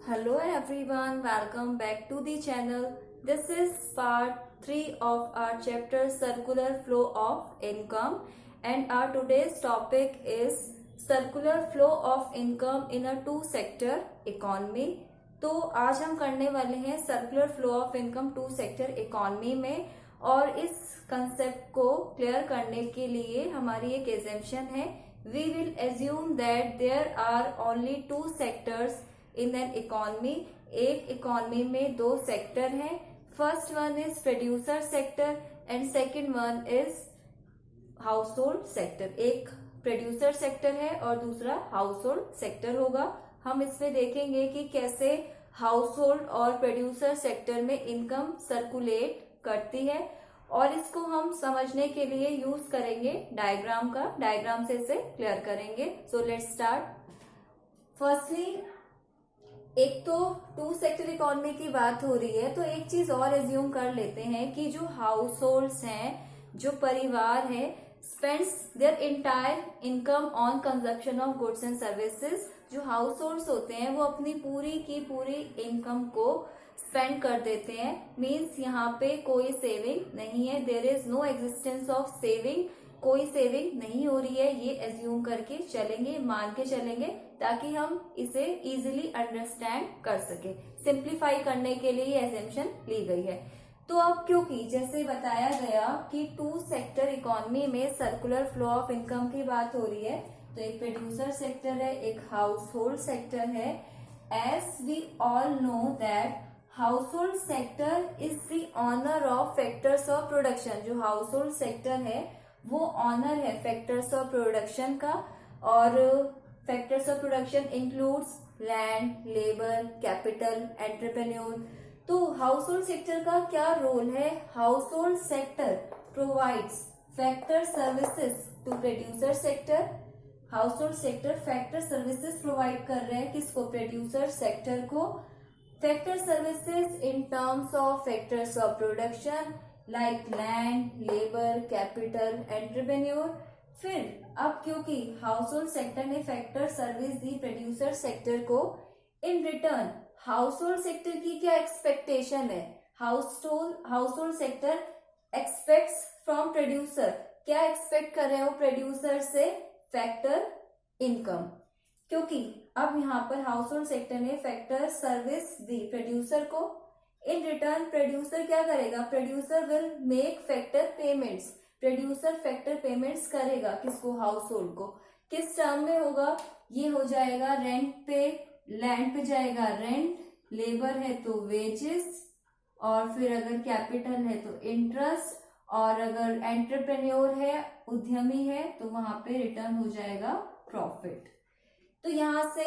Hello everyone, welcome back to the channel. This is part 3 of our chapter Circular Flow of Income, and our today's topic is Circular Flow of Income in a two sector economy. तो आज हम करने वाले हैं circular flow of income two sector economy में, और इस concept को क्लियर करने के लिए हमारी एक एजम्पशन है. We will assume that there are only two sectors in an economy. एक इकोनॉमी में दो सेक्टर हैं. First one is producer sector and second one is household sector. एक प्रोड्यूसर सेक्टर है और दूसरा हाउस होल्ड सेक्टर होगा. हम इसमें देखेंगे कि कैसे हाउस होल्ड और प्रोड्यूसर सेक्टर में इनकम सर्कुलेट करती है, और इसको हम समझने के लिए यूज करेंगे डायग्राम का. डायग्राम से इसे क्लियर करेंगे. So let's start. फर्स्टली, एक तो टू सेक्टर इकोनॉमी की बात हो रही है, तो एक चीज और एज्यूम कर लेते हैं कि जो हाउस होल्ड्स हैं, जो परिवार है, spends their entire income on consumption of goods and services. जो हाउस होल्ड्स होते हैं वो अपनी पूरी की पूरी इनकम को स्पेंड कर देते हैं. मीन्स यहाँ पे कोई सेविंग नहीं है. There is no existence of saving. कोई सेविंग नहीं हो रही है, ये एज्यूम करके चलेंगे, मान के चलेंगे, ताकि हम इसे इजीली अंडरस्टैंड कर सके. सिंप्लीफाई करने के लिए ये एजम्पशन ली गई है. तो अब क्योंकि जैसे बताया गया कि टू सेक्टर इकोनॉमी में सर्कुलर फ्लो ऑफ इनकम की बात हो रही है, तो एक प्रोड्यूसर सेक्टर है, एक हाउस होल्ड सेक्टर है. As we all know that household sector is the owner of factors of production. जो हाउस होल्ड सेक्टर है वो ऑनर है फैक्टर्स ऑफ प्रोडक्शन का, और factors of production includes land, labour, capital, entrepreneur. तो household sector का क्या role है? Household sector provides factor services to producer sector. Household sector factor services provide कर रहे हैं किसको? प्रोड्यूसर सेक्टर को. Factor services in terms of factors of production like land, labour, capital, entrepreneur. फिर अब क्योंकि house hold sector ने factor service दी producer sector को, in return house hold sector की क्या एक्सपेक्टेशन है? Household sector aspects from producer. क्या expect कर रहे हो प्रोड्यूसर से? Factor income. क्योंकि अब यहाँ पर हाउस होल्ड सेक्टर ने फैक्टर सर्विस दी प्रोड्यूसर को. इन रिटर्न प्रोड्यूसर क्या करेगा? Producer will make factor payments. Producer factor payments करेगा किसको? हाउस होल्ड को. किस टर्म में होगा? ये हो जाएगा रेंट पे. लैंड पे जाएगा रेंट, लेबर है तो वेजेस, और फिर अगर कैपिटल है तो इंटरेस्ट, और अगर एंटरप्रेन्योर है, उद्यमी है, तो वहां पे रिटर्न हो जाएगा प्रॉफिट. तो यहां से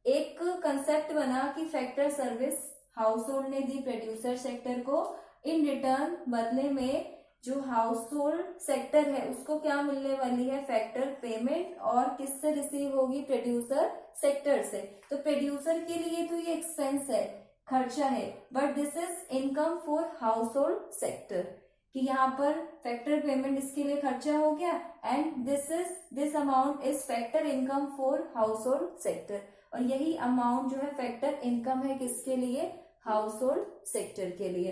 एक कंसेप्ट बना कि फैक्टर सर्विस हाउस होल्ड ने दी प्रोड्यूसर सेक्टर को. इन रिटर्न बदले में जो हाउस होल्ड सेक्टर है उसको क्या मिलने वाली है? Factor payment. और किससे रिसीव होगी? प्रोड्यूसर सेक्टर से. तो प्रोड्यूसर के लिए तो ये एक्सपेंस है, खर्चा है, but this is income for house hold sector. कि यहाँ पर फैक्टर पेमेंट इसके लिए खर्चा हो गया, and this amount is factor income for house hold sector. और यही अमाउंट जो है फैक्टर इनकम है किसके लिए? हाउस होल्ड सेक्टर के लिए.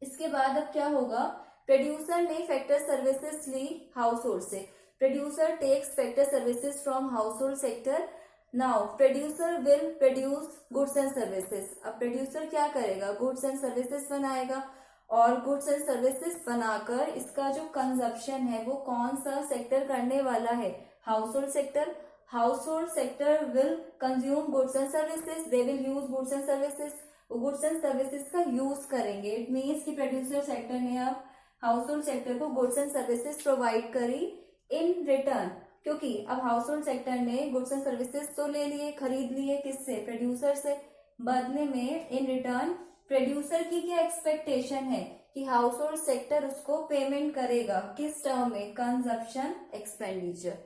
इसके बाद अब क्या होगा? प्रोड्यूसर ने फैक्टर सर्विसेज ली हाउस होल्ड से. Producer takes factor services from household sector. Now producer will produce goods and services. अब प्रोड्यूसर क्या करेगा? गुड्स एंड सर्विसेज बनाएगा, और गुड्स एंड सर्विसेज बनाकर इसका जो कंजप्शन है वो कौन सा सेक्टर करने वाला है? Household sector. Household sector will consume goods and services. They will use goods and services. वो गुड्स एंड सर्विसेज का यूज करेंगे. इट मीन्स कि प्रोड्यूसर सेक्टर ने अब हाउस होल्ड सेक्टर को गुड्स एंड सर्विसेज प्रोवाइड करी. In return, क्योंकि अब हाउस होल्ड सेक्टर ने गुड्स एंड सर्विसेज तो ले लिए, खरीद लिए, किससे? प्रोड्यूसर से. बदले में इन रिटर्न प्रोड्यूसर की क्या एक्सपेक्टेशन है? कि हाउस होल्ड सेक्टर उसको पेमेंट करेगा. किस टर्म में? Consumption expenditure.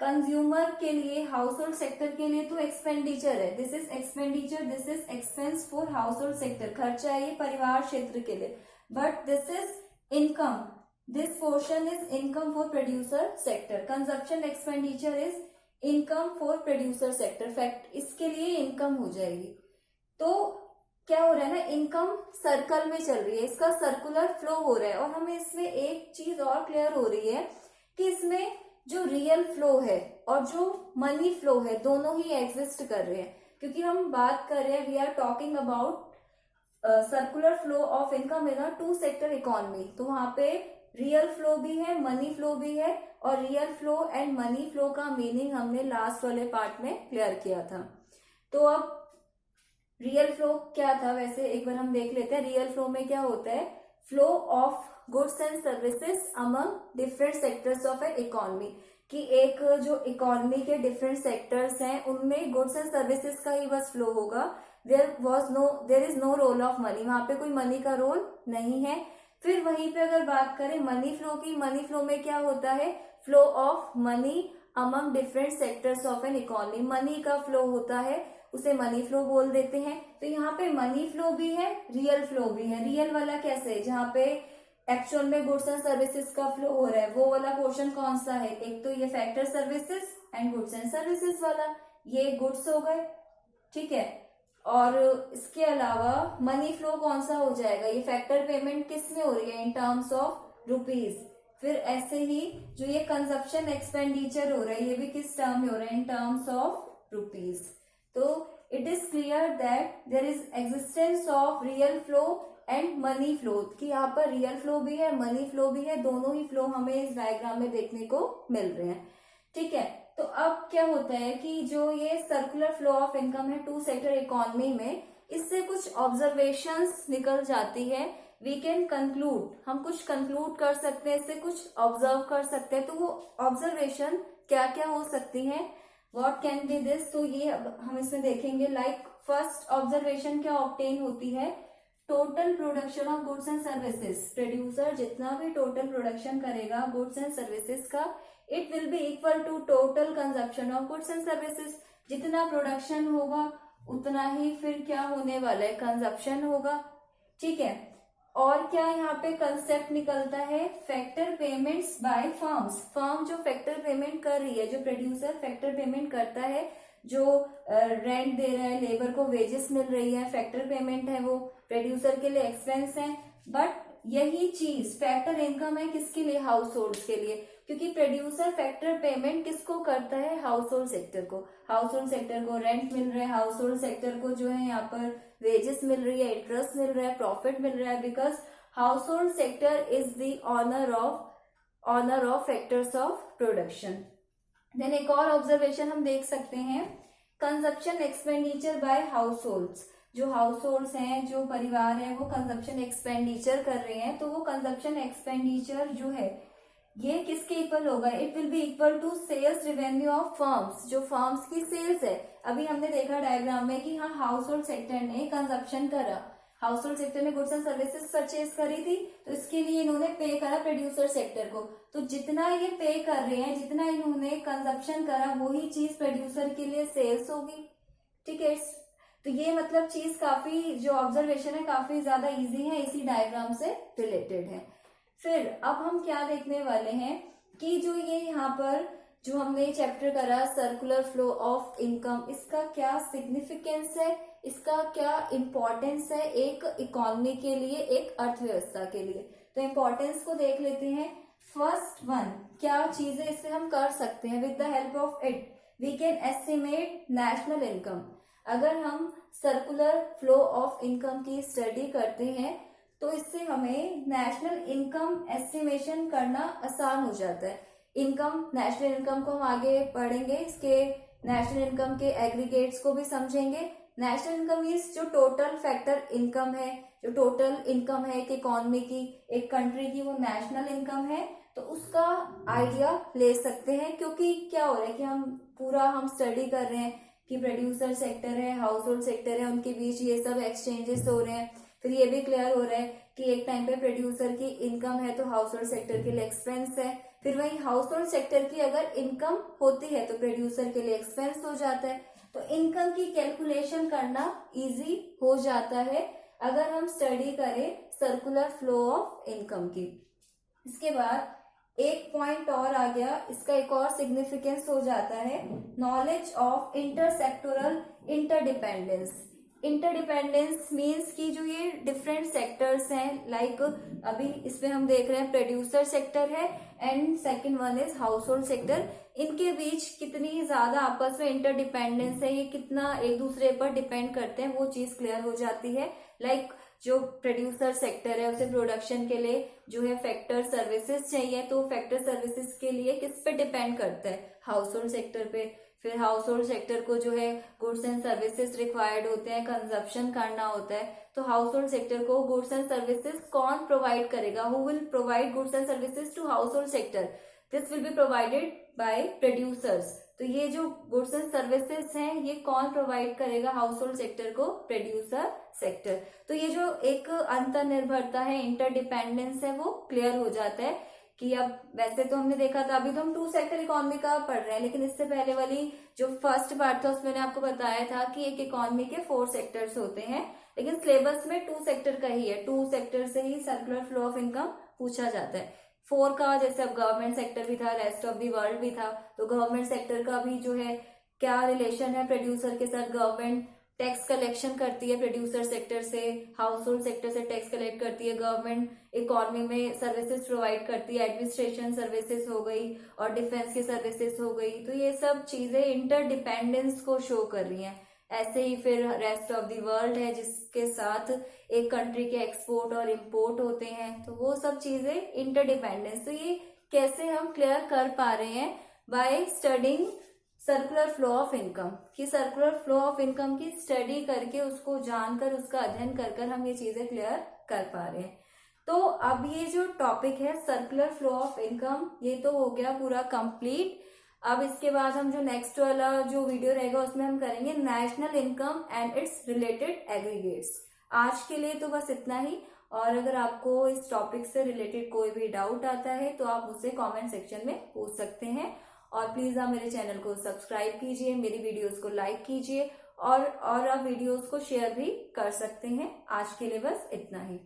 कंज्यूमर के लिए, हाउस होल्ड सेक्टर के लिए तो एक्सपेंडिचर है. This is expenditure, this is expense for house hold sector. खर्चा है ये परिवार क्षेत्र के लिए. But this is income. This portion is income for producer sector. Consumption expenditure is income for producer sector. Fact इसके लिए इनकम हो जाएगी. तो क्या हो रहा है ना, इनकम सर्कल में चल रही है, इसका सर्कुलर फ्लो हो रहा है। और हमें इसमें एक चीज और क्लियर हो रही है कि इसमें जो रियल फ्लो है और जो मनी फ्लो है दोनों ही एग्जिस्ट कर रहे हैं, क्योंकि हम बात कर रहे हैं, we are talking about circular flow of income in a two sector economy. तो वहां पे रियल फ्लो भी है, मनी फ्लो भी है, और real flow and money flow का मीनिंग हमने लास्ट वाले पार्ट में क्लियर किया था। तो अब रियल फ्लो क्या था, वैसे एक बार हम देख लेते हैं। रियल फ्लो में क्या होता है, flow of goods and services among different sectors of A economy, कि एक जो इकोनॉमी के डिफरेंट सेक्टर्स हैं उनमें गुड्स एंड सर्विसेज का ही बस फ्लो होगा। There is no role of money, वहां पे कोई मनी का रोल नहीं है। फिर वहीं पे अगर बात करें मनी फ्लो की, मनी फ्लो में क्या होता है, flow of money among different sectors of an economy, money का फ्लो होता है, उसे मनी फ्लो बोल देते हैं। तो यहाँ पे मनी फ्लो भी है, रियल फ्लो भी है। रियल वाला कैसे, जहाँ पे एक्चुअल में गुड्स एंड सर्विसेज का फ्लो हो रहा है, वो वाला पोर्शन कौन सा है, एक तो ये factor services and goods and services वाला, ये गुड्स हो गए, ठीक है। और इसके अलावा मनी फ्लो कौन सा हो जाएगा, ये फैक्टर पेमेंट किस में हो रही है, इन टर्म्स ऑफ रुपीज। फिर ऐसे ही जो ये कंजप्शन एक्सपेंडिचर हो रहा है, ये भी किस टर्म में हो रहा है, इन टर्म्स ऑफ रुपीज। तो it is clear that there is existence of real flow and money flow, कि यहाँ पर रियल फ्लो भी है, मनी फ्लो भी है, दोनों ही फ्लो हमें इस डायग्राम में देखने को मिल रहे हैं, ठीक है। तो अब क्या होता है कि जो ये सर्कुलर फ्लो ऑफ इनकम है टू सेक्टर इकोनॉमी में, इससे कुछ ऑब्जर्वेशंस निकल जाती है। वी कैन कंक्लूड, हम कुछ कंक्लूड कर सकते हैं, इससे कुछ ऑब्जर्व कर सकते हैं। तो वो ऑब्जर्वेशन क्या क्या हो सकती है, व्हाट कैन बी दिस, तो ये हम इसमें देखेंगे। लाइक फर्स्ट ऑब्जर्वेशन क्या ऑब्टेन होती है, total production of goods and services, producer जितना भी टोटल प्रोडक्शन करेगा गुड्स एंड सर्विसेज का, it will be equal to total consumption of goods and services. जितना प्रोडक्शन होगा उतना ही फिर क्या होने वाला है, कंजप्शन होगा, ठीक है। और क्या यहाँ पे कंसेप्ट निकलता है, factor payments by firms, firm जो फैक्टर पेमेंट कर रही है, जो प्रोड्यूसर फैक्टर पेमेंट करता है, जो रेंट दे रहा है, लेबर को वेजेस मिल रही है, फैक्टर पेमेंट है, वो प्रोड्यूसर के लिए एक्सपेंस है। बट यही चीज फैक्टर इनकम है किसके लिए, हाउस होल्ड के लिए, क्योंकि प्रोड्यूसर फैक्टर पेमेंट किसको करता है, हाउस होल्ड सेक्टर को। हाउस होल्ड सेक्टर को रेंट मिल रहा है, हाउस होल्ड सेक्टर को जो है यहाँ पर वेजेस मिल रही है, इंटरेस्ट मिल रहा है, प्रॉफिट मिल रहा है, because household sector is the owner of factors of production. Then एक और ऑब्जर्वेशन हम देख सकते हैं, consumption expenditure by households, जो हाउस होल्ड्स हैं, जो परिवार है, वो कंजप्शन एक्सपेंडिचर कर रहे हैं, तो वो कंजप्शन एक्सपेंडिचर जो है ये किसके इक्वल होगा, it will be equal to sales revenue of firms, जो फर्म्स की सेल्स है। अभी हमने देखा डायग्राम में कि हाँ हाउस होल्ड सेक्टर ने कंजप्शन करा, हाउस होल्ड सेक्टर ने गुड्स एंड सर्विसेज परचेज करी थी, तो इसके लिए इन्होंने पे करा प्रोड्यूसर सेक्टर को। तो जितना ये पे कर रहे हैं, जितना इन्होंने कंजप्शन करा, वही चीज प्रोड्यूसर के लिए सेल्स होगी, ठीक है। तो ये मतलब चीज काफी, जो ऑब्जर्वेशन है काफी ज्यादा इजी है, इसी डायग्राम से रिलेटेड है। फिर अब हम क्या देखने वाले हैं कि जो ये यहाँ पर जो हमने चैप्टर करा सर्कुलर फ्लो ऑफ इनकम, इसका क्या सिग्निफिकेंस है, इसका क्या इम्पोर्टेंस है एक इकोनॉमी के लिए, एक अर्थव्यवस्था के लिए। तो इम्पोर्टेंस को देख लेते हैं। फर्स्ट वन, क्या चीजें इससे हम कर सकते हैं, with the help of it we can estimate national income. अगर हम सर्कुलर फ्लो ऑफ इनकम की स्टडी करते हैं तो इससे हमें नेशनल इनकम एस्टिमेशन करना आसान हो जाता है। इनकम, नेशनल इनकम को हम आगे पढ़ेंगे, इसके नेशनल इनकम के एग्रीगेट्स को भी समझेंगे। नेशनल इनकम मीन्स जो टोटल फैक्टर इनकम है, जो टोटल इनकम है एक इकोनॉमी की, एक कंट्री की, वो नेशनल इनकम है। तो उसका आइडिया ले सकते हैं, क्योंकि क्या हो रहा है कि हम स्टडी कर रहे हैं कि प्रोड्यूसर सेक्टर है, हाउस होल्ड सेक्टर है, उनके बीच ये सब एक्सचेंजेस हो रहे हैं। फिर ये भी क्लियर हो रहा है कि एक टाइम पे प्रोड्यूसर की इनकम है तो हाउस होल्ड सेक्टर के लिए एक्सपेंस है। फिर वही हाउस होल्ड सेक्टर की अगर इनकम होती है तो प्रोड्यूसर के लिए एक्सपेंस हो जाता है। तो इनकम की कैलकुलेशन करना इजी हो जाता है अगर हम स्टडी करें सर्कुलर फ्लो ऑफ इनकम की। इसके बाद एक पॉइंट और आ गया, इसका एक और सिग्निफिकेंस हो जाता है, knowledge of intersectoral interdependence. Interdependence means कि जो ये डिफरेंट सेक्टर्स हैं, लाइक अभी इसमें हम देख रहे हैं प्रोड्यूसर सेक्टर है and second one is household sector. इनके बीच कितनी ज्यादा आपस में इंटरडिपेंडेंस है, ये कितना एक दूसरे पर डिपेंड करते हैं, वो चीज क्लियर हो जाती है। लाइक जो प्रोड्यूसर सेक्टर है उसे प्रोडक्शन के लिए जो है फैक्टर सर्विसेज चाहिए, तो फैक्टर सर्विसेज के लिए किस पे डिपेंड करता है, हाउस होल्ड सेक्टर पे। फिर हाउस होल्ड सेक्टर को जो है गुड्स एंड सर्विसेज रिक्वायर्ड होते हैं, कंजप्शन करना होता है, तो हाउस होल्ड सेक्टर को गुड्स एंड सर्विसेज कौन प्रोवाइड करेगा, who will provide goods and services to household sector, this will be provided by producers. तो ये जो गुड्स एंड सर्विसेज हैं ये कौन प्रोवाइड करेगा हाउस होल्ड सेक्टर को, प्रोड्यूसर सेक्टर। तो ये जो एक अंतर्निर्भरता है, इंटरडिपेंडेंस है, वो क्लियर हो जाता है कि अब वैसे तो हमने देखा था, अभी तो हम 2 सेक्टर इकोनॉमी का पढ़ रहे हैं, लेकिन इससे पहले वाली जो फर्स्ट पार्ट था उसमें मैंने आपको बताया था कि एक इकोनॉमी के 4 सेक्टर्स होते हैं, लेकिन सिलेबस में 2 सेक्टर का ही है, 2 सेक्टर से ही सर्कुलर फ्लो ऑफ इनकम पूछा जाता है। 4 का जैसे अब गवर्नमेंट सेक्टर भी था, रेस्ट ऑफ दी वर्ल्ड भी था, तो गवर्नमेंट सेक्टर का भी जो है क्या रिलेशन है प्रोड्यूसर के साथ, गवर्नमेंट टैक्स कलेक्शन करती है प्रोड्यूसर सेक्टर से, हाउस होल्ड सेक्टर से टैक्स कलेक्ट करती है, गवर्नमेंट इकोनॉमी में सर्विसेज प्रोवाइड करती है, एडमिनिस्ट्रेशन सर्विसेज हो गई और डिफेंस की सर्विसेज हो गई, तो ये सब चीजें इंटरडिपेंडेंस को शो कर रही हैं। ऐसे ही फिर रेस्ट ऑफ द वर्ल्ड है जिसके साथ एक कंट्री के एक्सपोर्ट और इंपोर्ट होते हैं, तो वो सब चीजें इंटरडिपेंडेंस। तो ये कैसे हम क्लियर कर पा रहे हैं, by studying circular flow of income, कि सर्कुलर फ्लो ऑफ इनकम की स्टडी करके उसको जानकर उसका अध्ययन कर कर हम ये चीजें क्लियर कर पा रहे हैं। तो अब ये जो टॉपिक है सर्कुलर फ्लो ऑफ इनकम, ये तो हो गया पूरा कंप्लीट। अब इसके बाद हम जो नेक्स्ट वाला जो वीडियो रहेगा उसमें हम करेंगे national income and it's related aggregates. आज के लिए तो बस इतना ही, और अगर आपको इस टॉपिक से रिलेटेड कोई भी डाउट आता है तो आप मुझसे कमेंट सेक्शन में पूछ सकते हैं, और प्लीज आप मेरे चैनल को सब्सक्राइब कीजिए, मेरी वीडियोस को लाइक कीजिए, और आप वीडियोस को शेयर भी कर सकते हैं। आज के लिए बस इतना ही।